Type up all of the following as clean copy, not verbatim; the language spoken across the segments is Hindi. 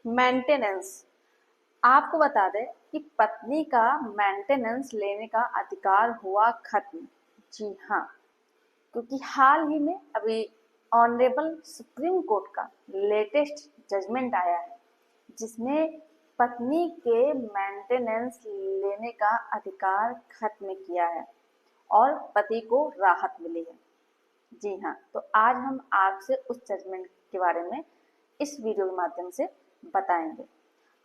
मेंटेनेंस। आपको बता दें कि पत्नी का मेंटेनेंस लेने का अधिकार हुआ खत्म। जी हाँ, क्योंकि हाल ही में अभी ऑनरेबल सुप्रीम कोर्ट का लेटेस्ट जजमेंट आया है जिसमें पत्नी के मेंटेनेंस लेने का अधिकार खत्म किया है और पति को राहत मिली है। जी हाँ, तो आज हम आपसे उस जजमेंट के बारे में इस वीडियो के माध्यम से बताएंगे।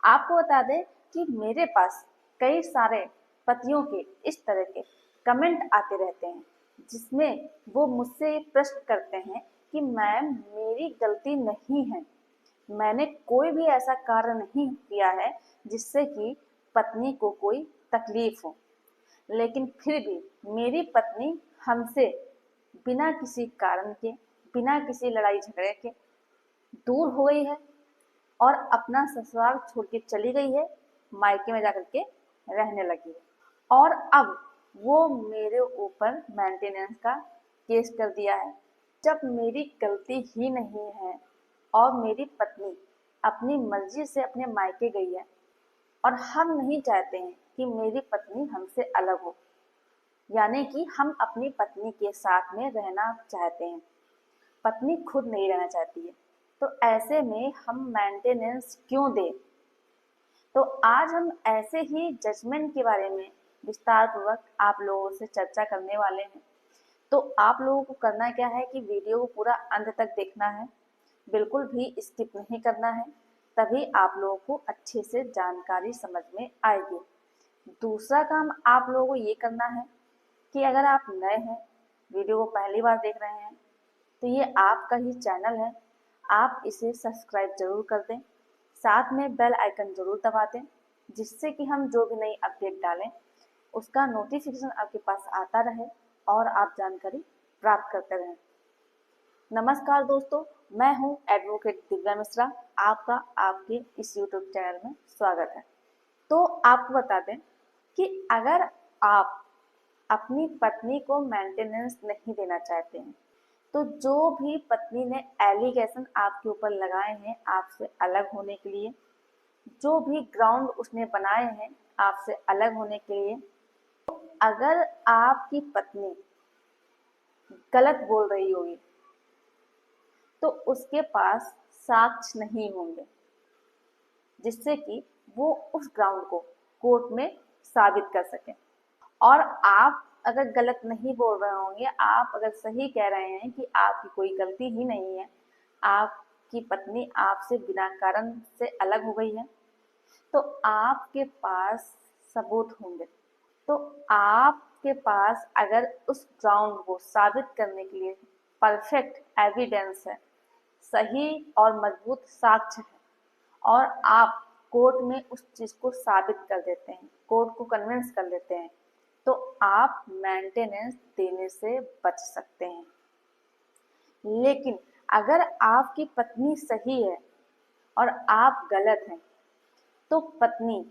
आपको बता दें कि मेरे पास कई सारे पतियों के इस तरह के कमेंट आते रहते हैं जिसमें वो मुझसे प्रश्न करते हैं कि मैम मेरी गलती नहीं है, मैंने कोई भी ऐसा कार्य नहीं किया है जिससे कि पत्नी को कोई तकलीफ हो, लेकिन फिर भी मेरी पत्नी हमसे बिना किसी कारण के, बिना किसी लड़ाई झगड़े के दूर हो गई है और अपना ससुराल छोड़ के चली गई है, मायके में जाकर के रहने लगी है। और अब वो मेरे ऊपर मेंटेनेंस का केस कर दिया है, जब मेरी गलती ही नहीं है और मेरी पत्नी अपनी मर्जी से अपने मायके गई है और हम नहीं चाहते हैं कि मेरी पत्नी हमसे अलग हो, यानी कि हम अपनी पत्नी के साथ में रहना चाहते हैं, पत्नी खुद नहीं रहना चाहती है, तो ऐसे में हम मेंटेनेंस क्यों दें। तो आज हम ऐसे ही जजमेंट के बारे में विस्तार पूर्वक आप लोगों से चर्चा करने वाले हैं। तो आप लोगों को करना क्या है कि वीडियो को पूरा अंत तक देखना है, बिल्कुल भी स्किप नहीं करना है, तभी आप लोगों को अच्छे से जानकारी समझ में आएगी। दूसरा काम आप लोगों को ये करना है कि अगर आप नए हैं, वीडियो को पहली बार देख रहे हैं, तो ये आपका ही चैनल है, आप इसे सब्सक्राइब जरूर कर दें, साथ में बेल आइकन जरूर दबा दें, जिससे कि हम जो भी नई अपडेट डालें उसका नोटिफिकेशन आपके पास आता रहे और आप जानकारी प्राप्त करते रहें। नमस्कार दोस्तों, मैं हूं एडवोकेट दिव्या मिश्रा, आपका आपके इस यूट्यूब चैनल में स्वागत है। तो आपको बता दें कि अगर आप अपनी पत्नी को मेंटेनेंस नहीं देना चाहते हैं, तो जो भी पत्नी ने एलिगेशन आपके ऊपर लगाए हैं आपसे अलग होने के लिए, जो भी ग्राउंड उसने बनाए हैं आपसे अलग होने के लिए, अगर आपकी पत्नी गलत बोल रही होगी तो उसके पास साक्ष्य नहीं होंगे जिससे कि वो उस ग्राउंड को कोर्ट में साबित कर सकें। और आप अगर गलत नहीं बोल रहे होंगे, आप अगर सही कह रहे हैं कि आपकी कोई गलती ही नहीं है, आपकी पत्नी आपसे बिना कारण से अलग हो गई है, तो आपके पास सबूत होंगे। तो आपके पास अगर उस ग्राउंड को साबित करने के लिए परफेक्ट एविडेंस है, सही और मजबूत साक्ष्य है, और आप कोर्ट में उस चीज को साबित कर देते हैं, कोर्ट को कन्विंस कर लेते हैं, तो आप मेंटेनेंस देने से बच सकते हैं। लेकिन अगर आपकी पत्नी सही है और आप गलत हैं, तो पत्नी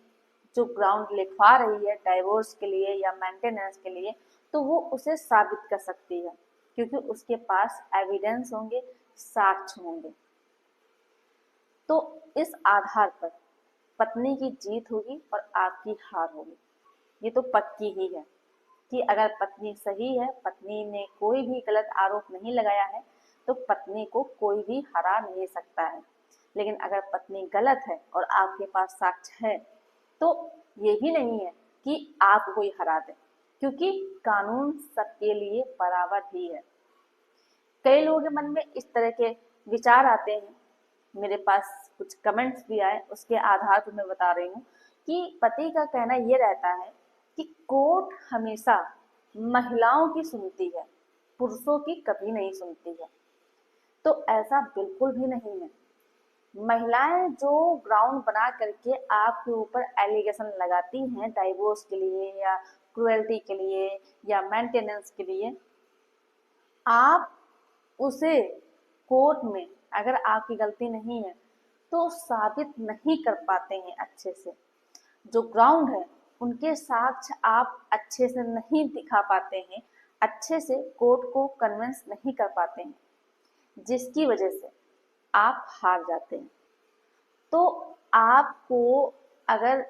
जो ग्राउंड लिखवा रही है डाइवोर्स के लिए या मेंटेनेंस के लिए, तो वो उसे साबित कर सकती है, क्योंकि उसके पास एविडेंस होंगे, साक्ष्य होंगे। तो इस आधार पर पत्नी की जीत होगी और आपकी हार होगी, ये तो पक्की ही है कि अगर पत्नी सही है, पत्नी ने कोई भी गलत आरोप नहीं लगाया है, तो पत्नी को कोई भी हरा नहीं सकता है। लेकिन अगर पत्नी गलत है और आपके पास साक्ष्य है, तो ये भी नहीं है कि आप कोई हरा दे, क्योंकि कानून सबके लिए बराबर ही है। कई लोगों के मन में इस तरह के विचार आते हैं, मेरे पास कुछ कमेंट्स भी आए, उसके आधार पर मैं बता रही हूँ कि पति का कहना ये रहता है कि कोर्ट हमेशा महिलाओं की सुनती है, पुरुषों की कभी नहीं सुनती है। तो ऐसा बिल्कुल भी नहीं है। महिलाएं जो ग्राउंड बना करके आपके ऊपर एलिगेशन लगाती हैं डाइवोर्स के लिए या क्रुएल्टी के लिए या मेंटेनेंस के लिए, आप उसे कोर्ट में अगर आपकी गलती नहीं है तो साबित नहीं कर पाते हैं अच्छे से। जो ग्राउंड है उनके साक्ष्य आप अच्छे से नहीं दिखा पाते हैं, अच्छे से कोर्ट को कन्विंस नहीं कर पाते हैं, जिसकी वजह से आप हार जाते हैं। तो आपको अगर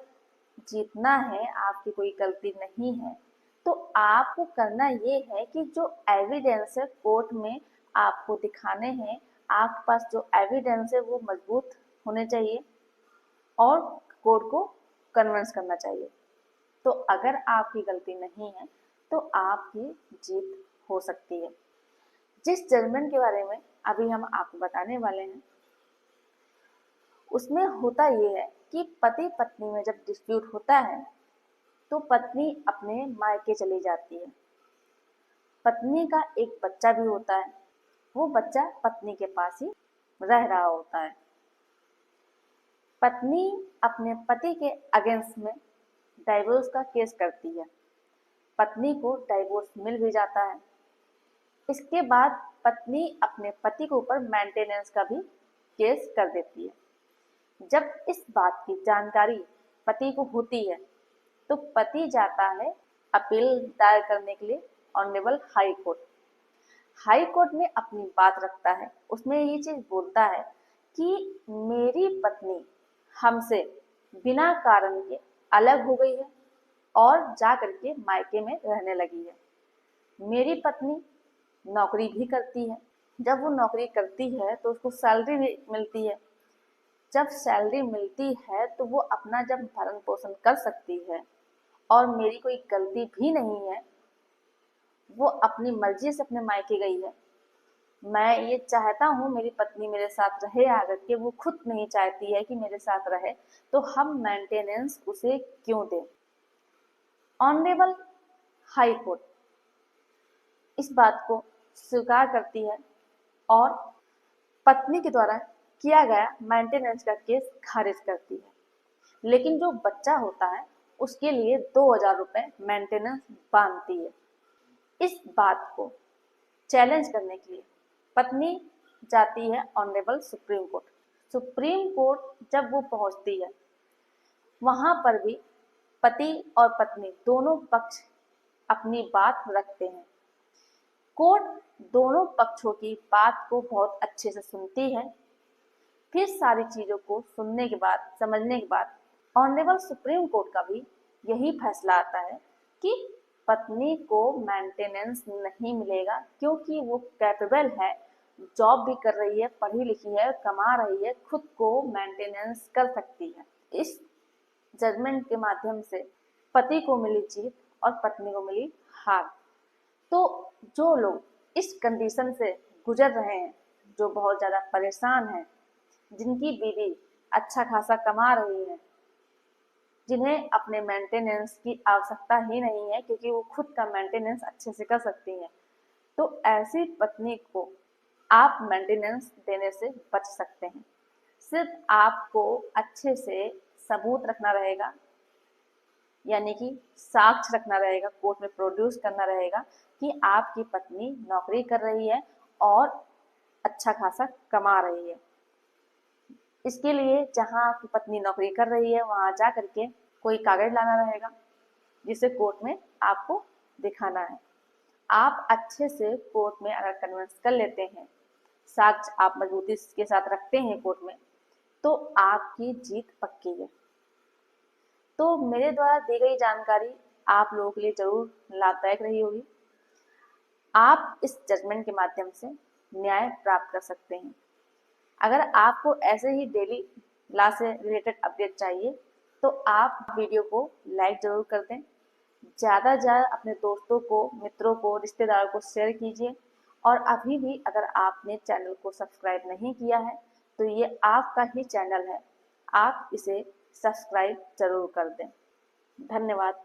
जीतना है, आपकी कोई गलती नहीं है, तो आपको करना ये है कि जो एविडेंस है कोर्ट में आपको दिखाने हैं, आपके पास जो एविडेंस है वो मजबूत होने चाहिए और कोर्ट को कन्विंस करना चाहिए। तो अगर आपकी गलती नहीं है तो आपकी जीत हो सकती है। जिस जजमेंट के बारे में अभी हम आपको बताने वाले हैं, उसमें होता ये है कि पति पत्नी में जब डिस्प्यूट होता है तो पत्नी अपने मायके चली जाती है। पत्नी का एक बच्चा भी होता है, वो बच्चा पत्नी के पास ही रह रहा होता है। पत्नी अपने पति के अगेंस्ट में डाइवोर्स का केस करती है। पत्नी को डाइवोर्स मिल भी जाता है। इसके बाद पत्नी अपने पति के ऊपर मेंटेनेंस का भी केस कर देती है। जब इस बात की जानकारी पति को होती है तो पति जाता है अपील दायर करने के लिए honourable high court. High court में अपनी बात रखता है, उसमें ये चीज बोलता है कि मेरी पत्नी हमसे बिना कारण के अलग हो गई है और जा करके मायके में रहने लगी है। मेरी पत्नी नौकरी भी करती है। जब वो नौकरी करती है तो उसको सैलरी भी मिलती है। जब सैलरी मिलती है तो वो अपना जब भरण पोषण कर सकती है और मेरी कोई गलती भी नहीं है, वो अपनी मर्जी से अपने मायके गई है। मैं ये चाहता हूँ मेरी पत्नी मेरे साथ रहे आकर के, वो खुद नहीं चाहती है कि मेरे साथ रहे, तो हम मेंटेनेंस उसे क्यों दें। ऑनरेबल हाई कोर्ट इस बात को स्वीकार करती है और पत्नी के द्वारा किया गया मेंटेनेंस का केस खारिज करती है। लेकिन जो बच्चा होता है उसके लिए 2000 रुपए मेंटेनेंस बांधती है। इस बात को चैलेंज करने के लिए पत्नी जाती है honourable supreme court. Supreme court जब वो पहुंचती है, वहां पर भी पति और पत्नी दोनों पक्ष अपनी बात रखते हैं। कोर्ट दोनों पक्षों की बात को बहुत अच्छे से सुनती है। फिर सारी चीजों को सुनने के बाद, समझने के बाद ऑनरेबल सुप्रीम कोर्ट का भी यही फैसला आता है कि पत्नी को मेंटेनेंस नहीं मिलेगा, क्योंकि वो कैपेबल है, जॉब भी कर रही है, पढ़ी लिखी है, कमा रही है, खुद को मेंटेनेंस कर सकती है। इस जजमेंट के माध्यम से पति को मिली जीत और पत्नी को मिली हार। तो जो लोग इस कंडीशन से गुजर रहे हैं, जो बहुत ज्यादा परेशान हैं, जिनकी बीवी अच्छा खासा कमा रही है, जिन्हें अपने मेंटेनेंस की आवश्यकता ही नहीं है क्योंकि वो खुद का मेंटेनेंस अच्छे से कर सकती हैं, तो ऐसी पत्नी को आप मेंटेनेंस देने से बच सकते हैं। सिर्फ आपको अच्छे से सबूत रखना रहेगा, यानी कि साक्ष्य रखना रहेगा, कोर्ट में प्रोड्यूस करना रहेगा कि आपकी पत्नी नौकरी कर रही है और अच्छा खासा कमा रही है। इसके लिए जहां आपकी पत्नी नौकरी कर रही है वहां जा करके कोई कागज लाना रहेगा जिसे कोर्ट में आपको दिखाना है। आप अच्छे से कोर्ट में अगर कन्विंस कर लेते हैं, साक्ष्य आप मजबूती के साथ रखते हैं कोर्ट में, तो आपकी जीत पक्की है। तो मेरे द्वारा दी गई जानकारी आप लोगों के लिए जरूर लाभदायक रही होगी। आप इस जजमेंट के माध्यम से न्याय प्राप्त कर सकते हैं। अगर आपको ऐसे ही डेली लॉ से रिलेटेड अपडेट चाहिए तो आप वीडियो को लाइक जरूर कर दें। ज़्यादा से ज़्यादा अपने दोस्तों को, मित्रों को, रिश्तेदारों को शेयर कीजिए। और अभी भी अगर आपने चैनल को सब्सक्राइब नहीं किया है तो ये आपका ही चैनल है, आप इसे सब्सक्राइब जरूर कर दें। धन्यवाद।